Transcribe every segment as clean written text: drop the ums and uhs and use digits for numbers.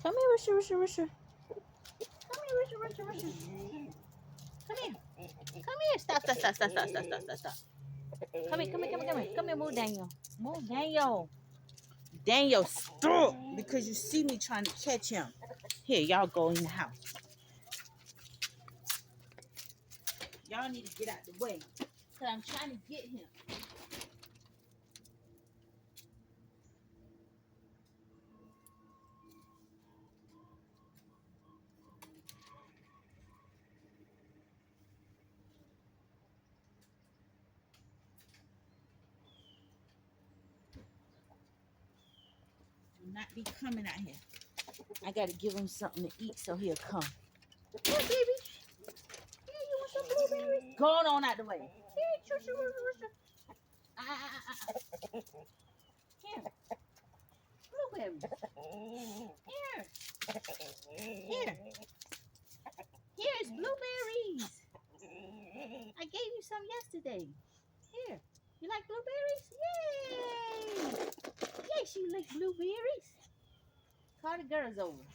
Come here, Rooster, Rooster, Rooster. Come here, Rooster, Rooster, Rooster. Come here. Come here. Stop, stop, stop, stop, stop, stop, stop, stop, stop. Come here, come here, come here, come here. Come here, move Daniel. Move Daniel. Daniel, stop! Because you see me trying to catch him. Here, y'all go in the house. Y'all need to get out the way. Because I'm trying to get him. Do not be coming out here. I got to give him something to eat so he'll come. Here, baby. Here, you want some blueberries? Going on out the way. Here, Rooster, Rooster, Rooster. Here. Blueberries. Here. Here. Here's blueberries. I gave you some yesterday. Here. You like blueberries? Yay! Yay, she likes blueberries. Call the girls over.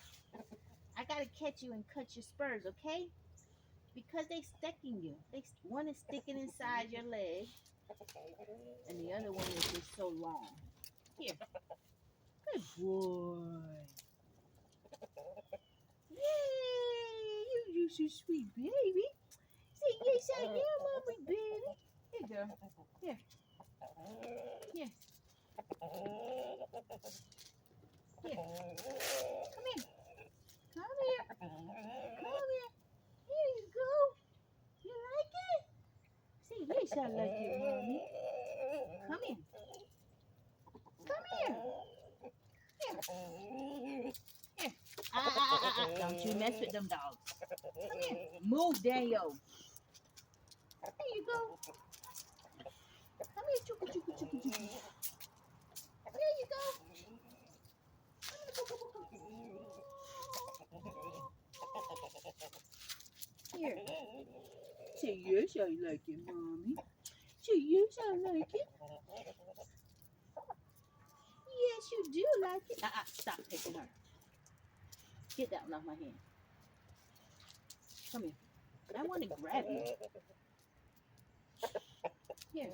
I gotta catch you and cut your spurs, okay? Because they sticking you. One is sticking inside your leg, and the other one is just so long. Here. Good boy. Yay! You so sweet, baby. Say yes, I am, mommy, baby. Here, girl. Here. Here. Here. Come here. Come here. Come here. Here you go. You like it? Say yes, I like it, mommy. Come here. Come here. Here. Here. Don't you mess with them dogs. Come here. Move, Daniel. There you go. Come here, chooka, chooka, chooka, chooka. There you go. Here. Say yes, I like it, mommy. Say yes, I like it. Yes, you do like it. Stop taking her. Get that one off my hand. Come here. I want to grab you. Here.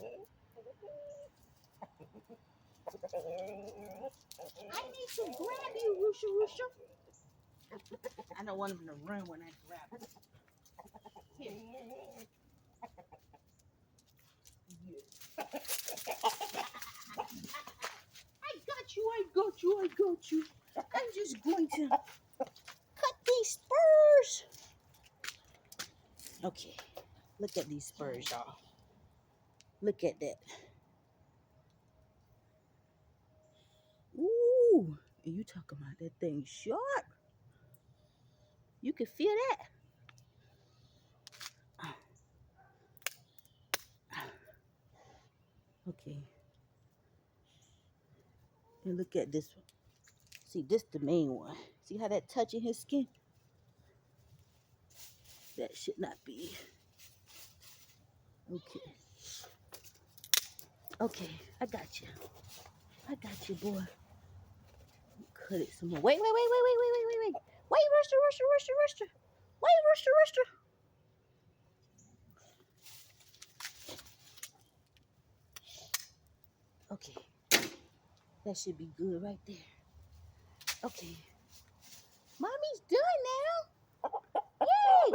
I need to grab you, Rooster, Rooster. I don't want him to run when I grab him. Here. I got you, I got you, I got you. I'm just going to cut these spurs. Okay, look at these spurs, y'all. Look at that. Ooh, and you talking about that thing sharp. You can feel that. Okay. And look at this one. See, this the main one. See how that touching his skin? That should not be. Okay. Okay, I got you. I got you, boy. Cut it some more. Wait. Wait, Rooster. Wait, Rooster. Okay. That should be good right there. Okay. Mommy's done now. Yay!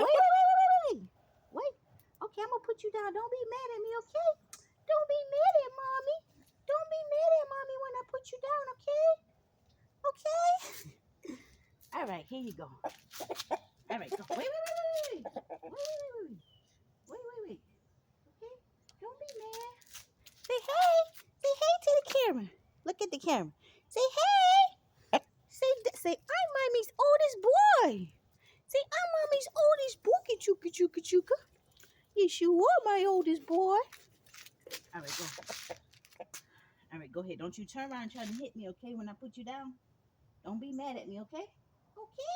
Wait. Okay, I'm gonna put you down. Don't be mad at me, okay? Don't be mad at mommy. Don't be mad at mommy when I put you down, okay? Okay? All right, here you go. All right, go. Wait. Wait. Okay? Don't be mad. Say hey. Say hey to the camera. Look at the camera. Say hey. Say I'm mommy's oldest boy. Say I'm mommy's oldest boy. Chooka. Yes, you are my oldest boy. All right, go. All right, go ahead. Don't you turn around and try to hit me, okay, when I put you down? Don't be mad at me, okay? Okay?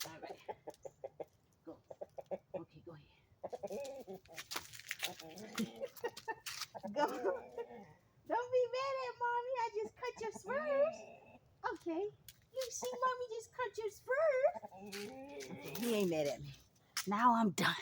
All right. Go. Okay, go ahead. Go. Don't be mad at mommy. I just cut your spurs. Okay. You see, Mommy just cut your spurs. Okay, he ain't mad at me. Now I'm done.